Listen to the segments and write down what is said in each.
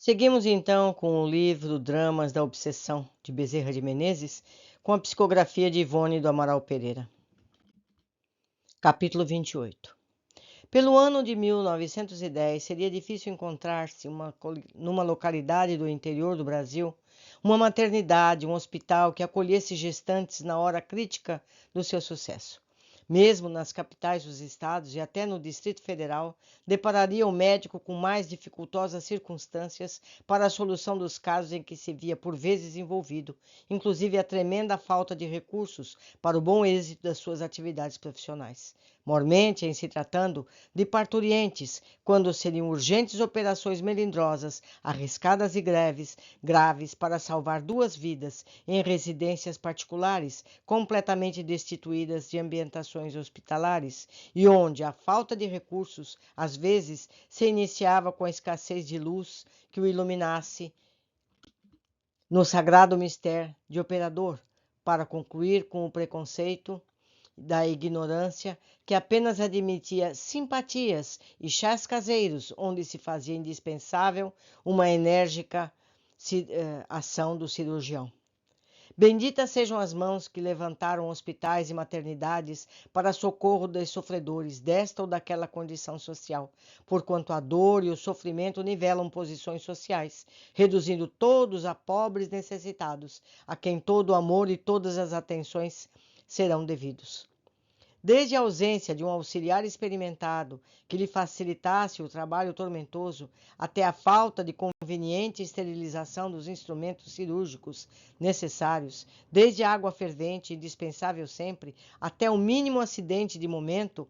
Seguimos então com o livro Dramas da Obsessão, de Bezerra de Menezes, com a psicografia de Ivone do Amaral Pereira. Capítulo 28. Pelo ano de 1910, seria difícil encontrar-se numa localidade do interior do Brasil uma maternidade, um hospital que acolhesse gestantes na hora crítica do seu sucesso. Mesmo nas capitais dos estados e até no Distrito Federal, depararia o médico com mais dificultosas circunstâncias para a solução dos casos em que se via por vezes envolvido, inclusive a tremenda falta de recursos para o bom êxito das suas atividades profissionais. Mormente, em se tratando de parturientes, quando seriam urgentes operações melindrosas, arriscadas e graves para salvar 2 vidas em residências particulares, completamente destituídas de ambientações hospitalares, e onde a falta de recursos, às vezes, se iniciava com a escassez de luz que o iluminasse no sagrado mistério de operador, para concluir com o preconceito da ignorância, que apenas admitia simpatias e chás caseiros, onde se fazia indispensável uma enérgica ação do cirurgião. Benditas sejam as mãos que levantaram hospitais e maternidades para socorro dos sofredores desta ou daquela condição social, porquanto a dor e o sofrimento nivelam posições sociais, reduzindo todos a pobres necessitados, a quem todo o amor e todas as atenções serão devidos. Desde a ausência de um auxiliar experimentado que lhe facilitasse o trabalho tormentoso, até a falta de conveniente esterilização dos instrumentos cirúrgicos necessários, desde a água fervente, indispensável sempre, até o mínimo acidente de momento,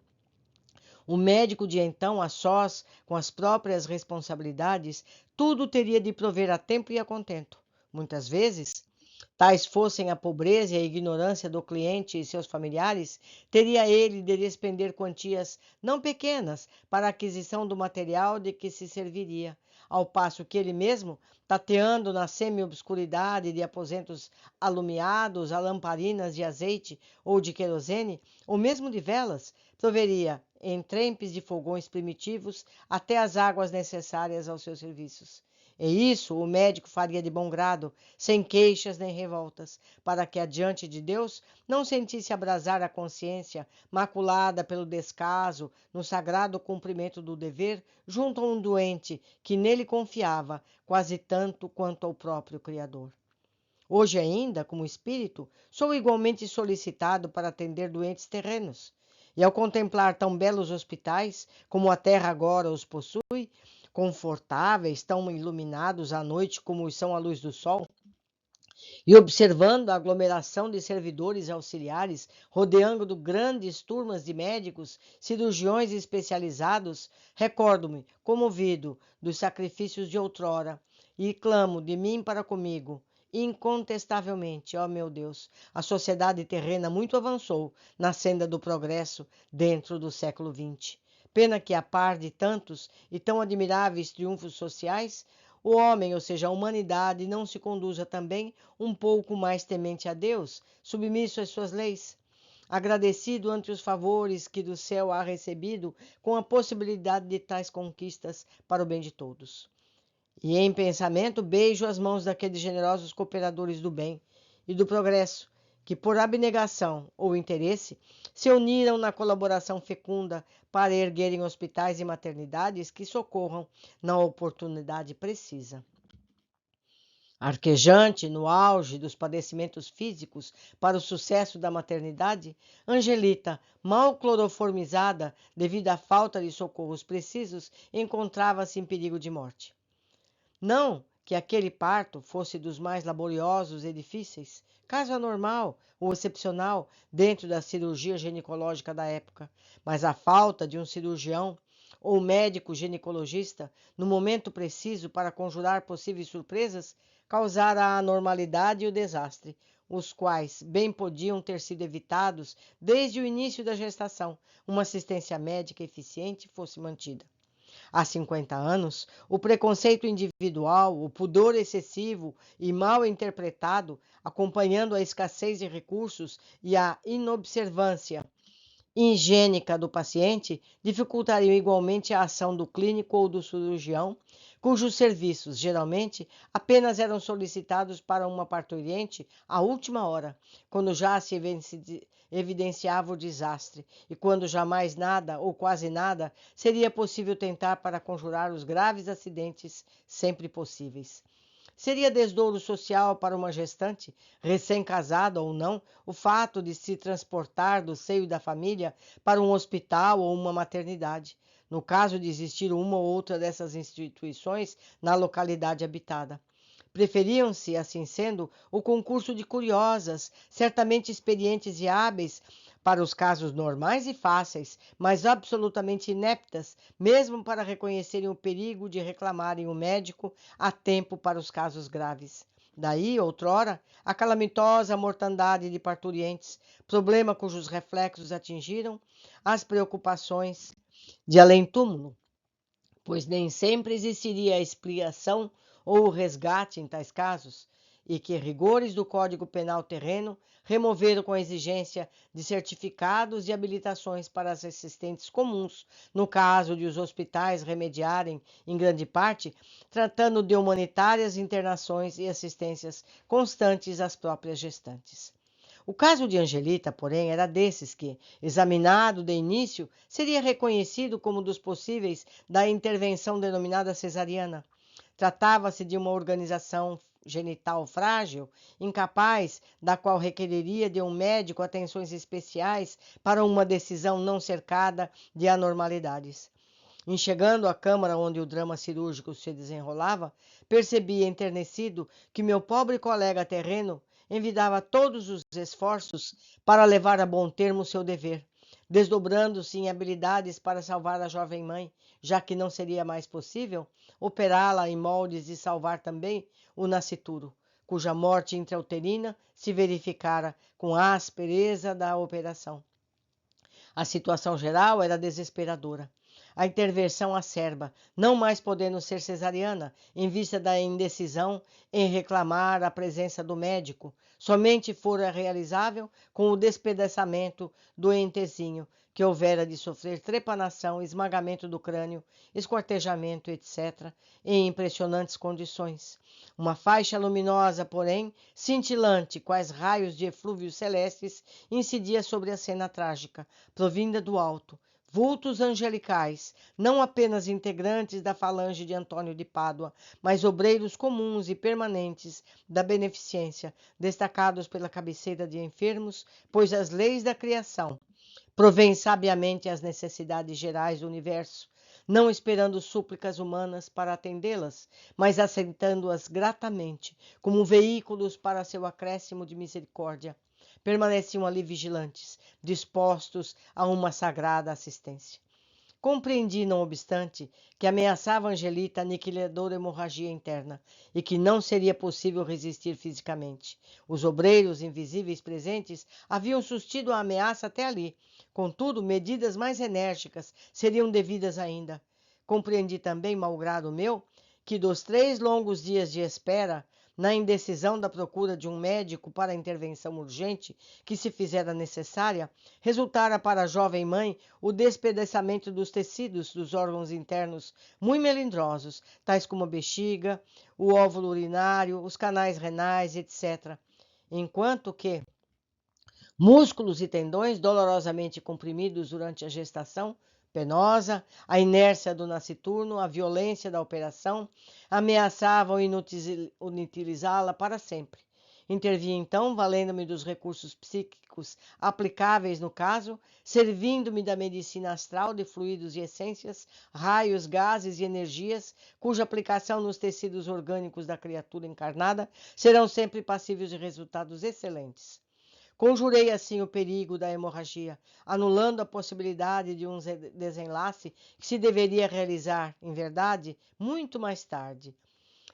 o médico de então, a sós, com as próprias responsabilidades, tudo teria de prover a tempo e a contento. Muitas vezes, tais fossem a pobreza e a ignorância do cliente e seus familiares, teria ele de despender quantias não pequenas para a aquisição do material de que se serviria, ao passo que ele mesmo, tateando na semi-obscuridade de aposentos alumiados a lamparinas de azeite ou de querosene, ou mesmo de velas, proveria em trempes de fogões primitivos até as águas necessárias aos seus serviços. E isso o médico faria de bom grado, sem queixas nem revoltas, para que, adiante de Deus, não sentisse abrasar a consciência, maculada pelo descaso, no sagrado cumprimento do dever, junto a um doente que nele confiava, quase tanto quanto ao próprio Criador. Hoje ainda, como espírito, sou igualmente solicitado para atender doentes terrenos. E ao contemplar tão belos hospitais, como a terra agora os possui, confortáveis, tão iluminados à noite como são a luz do sol, e observando a aglomeração de servidores e auxiliares, rodeando grandes turmas de médicos, cirurgiões especializados, recordo-me, comovido, dos sacrifícios de outrora, e clamo de mim para comigo. Incontestavelmente, ó meu Deus, a sociedade terrena muito avançou na senda do progresso dentro do século XX. Pena que, a par de tantos e tão admiráveis triunfos sociais, o homem, ou seja, a humanidade, não se conduza também um pouco mais temente a Deus, submisso às suas leis, agradecido ante os favores que do céu há recebido, com a possibilidade de tais conquistas para o bem de todos. E em pensamento beijo as mãos daqueles generosos cooperadores do bem e do progresso, que por abnegação ou interesse se uniram na colaboração fecunda para erguerem hospitais e maternidades que socorram na oportunidade precisa. Arquejante no auge dos padecimentos físicos para o sucesso da maternidade, Angelita, mal cloroformizada devido à falta de socorros precisos, encontrava-se em perigo de morte. Não que aquele parto fosse dos mais laboriosos e difíceis, caso anormal ou excepcional dentro da cirurgia ginecológica da época, mas a falta de um cirurgião ou médico ginecologista no momento preciso para conjurar possíveis surpresas causara a anormalidade e o desastre, os quais bem podiam ter sido evitados desde o início da gestação, uma assistência médica eficiente fosse mantida. Há 50 anos, o preconceito individual, o pudor excessivo e mal interpretado, acompanhando a escassez de recursos e a inobservância higiênica do paciente, dificultariam igualmente a ação do clínico ou do cirurgião, cujos serviços, geralmente, apenas eram solicitados para uma parturiente à última hora, quando já se evidenciava o desastre, e quando jamais nada, ou quase nada, seria possível tentar para conjurar os graves acidentes sempre possíveis. Seria desdouro social para uma gestante, recém-casada ou não, o fato de se transportar do seio da família para um hospital ou uma maternidade, no caso de existir uma ou outra dessas instituições na localidade habitada. Preferiam-se, assim sendo, o concurso de curiosas, certamente experientes e hábeis para os casos normais e fáceis, mas absolutamente ineptas, mesmo para reconhecerem o perigo de reclamarem o médico a tempo para os casos graves. Daí, outrora, a calamitosa mortandade de parturientes, problema cujos reflexos atingiram as preocupações de além-túmulo, pois nem sempre existiria a expiação ou o resgate em tais casos, e que rigores do Código Penal terreno removeram com a exigência de certificados e habilitações para as assistentes comuns, no caso de os hospitais remediarem, em grande parte, tratando de humanitárias internações e assistências constantes às próprias gestantes. O caso de Angelita, porém, era desses que, examinado de início, seria reconhecido como dos possíveis da intervenção denominada cesariana. Tratava-se de uma organização genital frágil, incapaz, da qual requeriria de um médico atenções especiais para uma decisão não cercada de anormalidades. Em chegando à câmara onde o drama cirúrgico se desenrolava, percebi enternecido que meu pobre colega terreno envidava todos os esforços para levar a bom termo seu dever, desdobrando-se em habilidades para salvar a jovem mãe, já que não seria mais possível operá-la em moldes e salvar também o nascituro, cuja morte intrauterina se verificara com a aspereza da operação. A situação geral era desesperadora. A intervenção acerba, não mais podendo ser cesariana, em vista da indecisão em reclamar a presença do médico, somente fora realizável com o despedaçamento do entezinho, que houvera de sofrer trepanação, esmagamento do crânio, esquartejamento, etc., em impressionantes condições. Uma faixa luminosa, porém, cintilante, quais raios de eflúvios celestes, incidia sobre a cena trágica, provinda do alto. Vultos angelicais, não apenas integrantes da falange de Antônio de Pádua, mas obreiros comuns e permanentes da beneficência, destacados pela cabeceira de enfermos, pois as leis da criação provêm sabiamente às necessidades gerais do universo, não esperando súplicas humanas para atendê-las, mas aceitando-as gratamente, como veículos para seu acréscimo de misericórdia. Permaneciam ali vigilantes, dispostos a uma sagrada assistência. Compreendi, não obstante, que ameaçava Angelita a aniquiladora hemorragia interna e que não seria possível resistir fisicamente. Os obreiros invisíveis presentes haviam sustido a ameaça até ali. Contudo, medidas mais enérgicas seriam devidas ainda. Compreendi também, malgrado meu, que dos 3 longos dias de espera, na indecisão da procura de um médico para a intervenção urgente que se fizera necessária, resultara para a jovem mãe o despedaçamento dos tecidos dos órgãos internos muito melindrosos, tais como a bexiga, o óvulo urinário, os canais renais, etc. Enquanto que músculos e tendões dolorosamente comprimidos durante a gestação penosa, a inércia do nasciturno, a violência da operação, ameaçavam inutilizá-la para sempre. Intervi então, valendo-me dos recursos psíquicos aplicáveis no caso, servindo-me da medicina astral de fluidos e essências, raios, gases e energias, cuja aplicação nos tecidos orgânicos da criatura encarnada serão sempre passíveis de resultados excelentes. Conjurei assim o perigo da hemorragia, anulando a possibilidade de um desenlace que se deveria realizar, em verdade, muito mais tarde.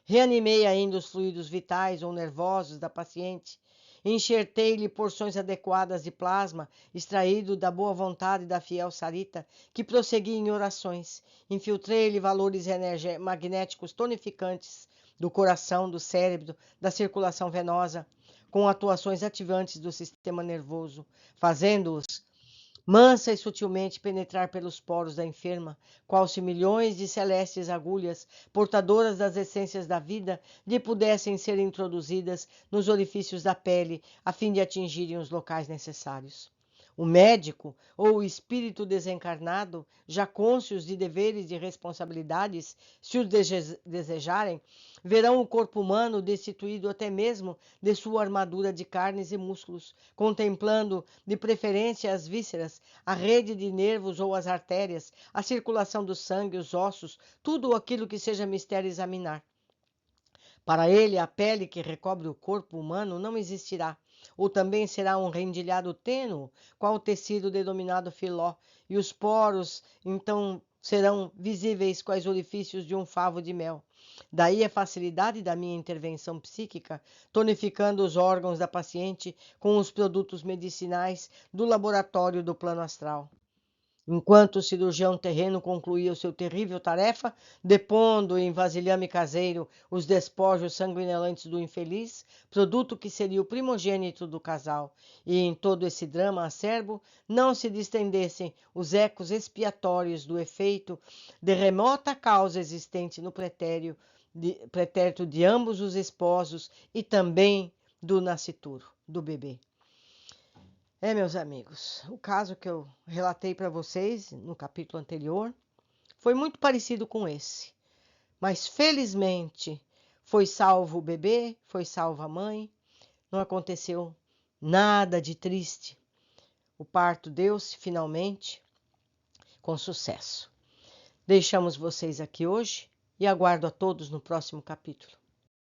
Reanimei ainda os fluidos vitais ou nervosos da paciente. Enxertei-lhe porções adequadas de plasma, extraído da boa vontade da fiel Sarita, que prosseguia em orações. Infiltrei-lhe valores magnéticos tonificantes do coração, do cérebro, da circulação venosa, com atuações ativantes do sistema nervoso, fazendo-os mansa e sutilmente penetrar pelos poros da enferma, qual se milhões de celestes agulhas, portadoras das essências da vida, lhe pudessem ser introduzidas nos orifícios da pele, a fim de atingirem os locais necessários. O médico ou o espírito desencarnado, já cônscios de deveres e de responsabilidades, se os desejarem, verão o corpo humano destituído até mesmo de sua armadura de carnes e músculos, contemplando, de preferência, as vísceras, a rede de nervos ou as artérias, a circulação do sangue, os ossos, tudo aquilo que seja mistério examinar. Para ele, a pele que recobre o corpo humano não existirá, ou também será um rendilhado tênue, qual o tecido denominado filó, e os poros, então, serão visíveis quais orifícios de um favo de mel. Daí a facilidade da minha intervenção psíquica, tonificando os órgãos da paciente com os produtos medicinais do laboratório do plano astral. Enquanto o cirurgião terreno concluía o seu terrível tarefa, depondo em vasilhame caseiro os despojos sanguinolentos do infeliz, produto que seria o primogênito do casal, e em todo esse drama acerbo não se distendessem os ecos expiatórios do efeito de remota causa existente no pretérito de ambos os esposos e também do nascituro, do bebê. Meus amigos, o caso que eu relatei para vocês no capítulo anterior foi muito parecido com esse, mas felizmente foi salvo o bebê, foi salva a mãe, não aconteceu nada de triste. O parto deu-se finalmente com sucesso. Deixamos vocês aqui hoje e aguardo a todos no próximo capítulo.